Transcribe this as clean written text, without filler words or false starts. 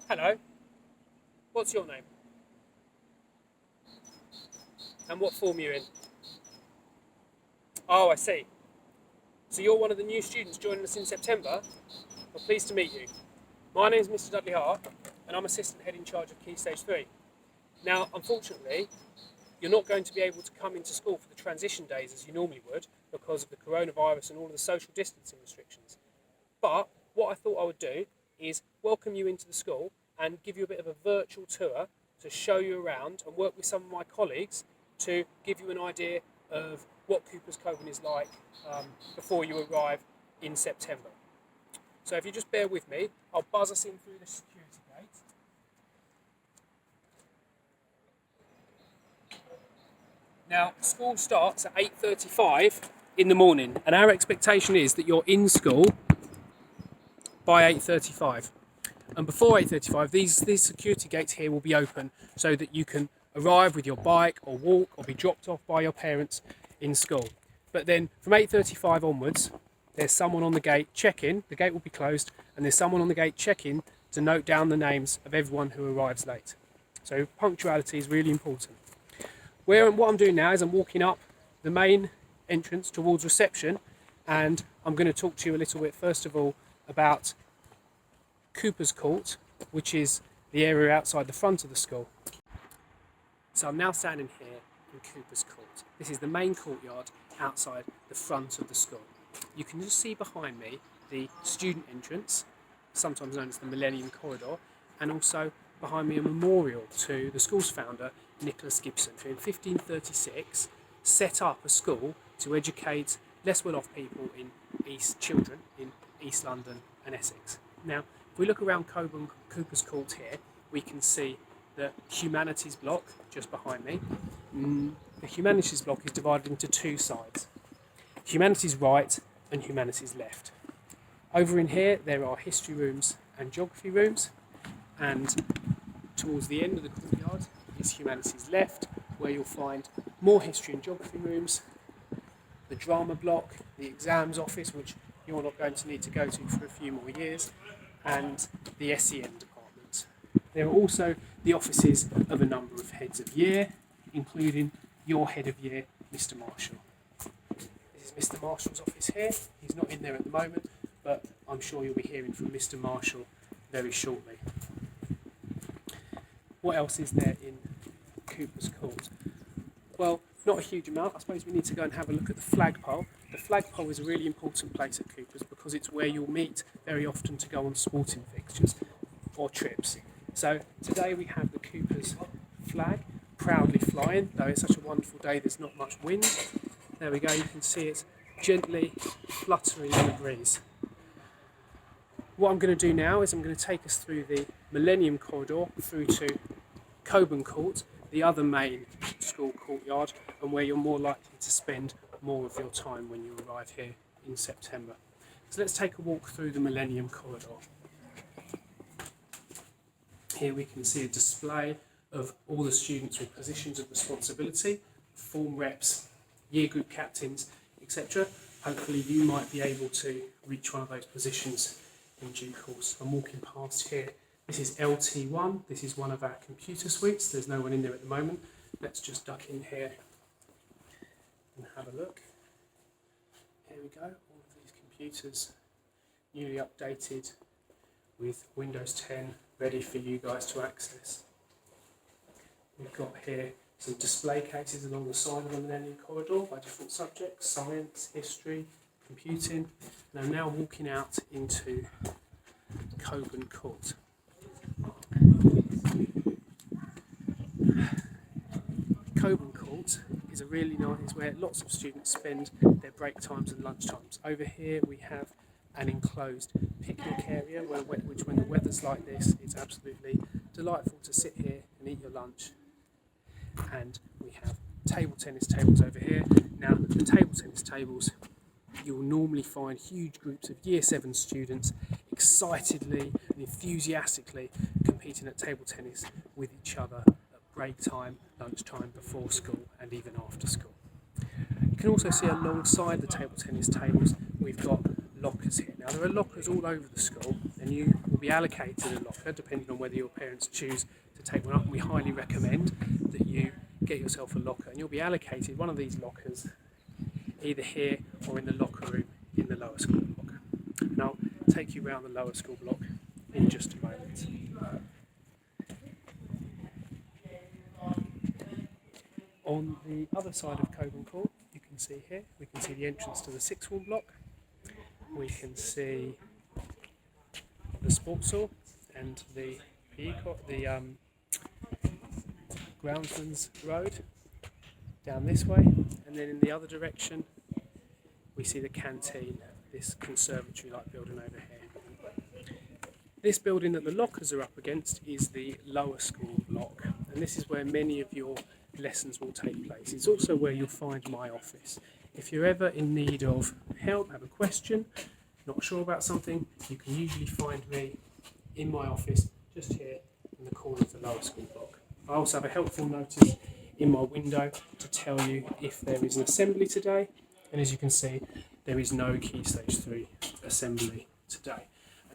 Hello, what's your name? And what form are you in? Oh, I see. So you're one of the new students joining us in September? Well, pleased to meet you. My name's Mr. Dudley Hart, and I'm Assistant Head in charge of Key Stage 3. Now, unfortunately, you're not going to be able to come into school for the transition days as you normally would because of the coronavirus and all of the social distancing restrictions. But what I thought I would do is welcome you into the school and give you a bit of a virtual tour to show you around and work with some of my colleagues to give you an idea of what Cooper's Coborn is like before you arrive in September. So if you just bear with me, I'll buzz us in through the security gate. Now, school starts at 8:35 in the morning, and our expectation is that you're in school by 8:35. And before 8:35, these security gates here will be open so that you can arrive with your bike or walk or be dropped off by your parents in school. But then from 8:35 onwards, there's someone on the gate checking, the gate will be closed, and there's someone on the gate checking to note down the names of everyone who arrives late. So punctuality is really important. What I'm doing now is I'm walking up the main entrance towards reception, and I'm going to talk to you a little bit first of all about Cooper's Court, which is the area outside the front of the school. So I'm now standing here in Cooper's Court. This is the main courtyard outside the front of the school. You can just see behind me the student entrance, sometimes known as the Millennium Corridor, and also behind me a memorial to the school's founder, Nicholas Gibson, who in 1536 set up a school to educate less well-off people in children in East London and Essex. Now, if we look around Cooper's Court here, we can see the Humanities block just behind me. The Humanities block is divided into two sides, Humanities right and Humanities left. Over in here there are history rooms and geography rooms, and towards the end of the courtyard is Humanities left, where you'll find more history and geography rooms, the drama block, the exams office, which you're not going to need to go to for a few more years, and the SEN department. There are also the offices of a number of heads of year, including your head of year, Mr. Marshall. This is Mr. Marshall's office here. He's not in there at the moment, but I'm sure you'll be hearing from Mr. Marshall very shortly. What else is there in Cooper's Court? Well, not a huge amount. I suppose we need to go and have a look at the flagpole. The flagpole is a really important place at Cooper's because it's where you'll meet very often to go on sporting fixtures or trips. So today we have the Cooper's flag proudly flying, though it's such a wonderful day there's not much wind. There we go, you can see it gently fluttering in the breeze. What I'm going to do now is I'm going to take us through the Millennium Corridor through to Coborn Court, the other main school courtyard, and where you're more likely to spend more of your time when you arrive here in September. So let's take a walk through the Millennium Corridor. Here we can see a display of all the students with positions of responsibility, form reps, year group captains, etc. Hopefully you might be able to reach one of those positions in due course. I'm walking past here. This is LT1. This is one of our computer suites. There's no one in there at the moment. Let's just duck in here and have a look. Here we go. All of these computers newly updated with Windows 10 ready for you guys to access. We've got here some display cases along the side of the Millennium Corridor by default subjects, science, history, computing, and I'm now walking out into Coborn Court. Coborn Court is a really nice where lots of students spend their break times and lunch times. Over here we have an enclosed picnic area which when the weather's like this, it's absolutely delightful to sit here and eat your lunch. And we have table tennis tables over here. Now the table tennis tables, you'll normally find huge groups of Year 7 students excitedly and enthusiastically competing at table tennis with each other at break time, lunch time, before school and even after school. You can also see alongside the table tennis tables we've got lockers here. Now there are lockers all over the school, and you will be allocated a locker depending on whether your parents choose to take one up, and we highly recommend that you get yourself a locker, and you'll be allocated one of these lockers either here or in the locker room in the lower school block. And I'll take you around the lower school block in just a moment. On the other side of Coborn Court, you can see here, we can see the entrance to the sixth form block. We can see the sports hall and the PE court, the Groundsman's Road down this way, and then in the other direction we see the canteen, this conservatory-like building over here. This building that the lockers are up against is the lower school block, and this is where many of your lessons will take place. It's also where you'll find my office. If you're ever in need of help, have a question, not sure about something, you can usually find me in my office just here in the corner of the lower school block. I also have a helpful notice in my window to tell you if there is an assembly today, and as you can see there is no Key Stage 3 assembly today.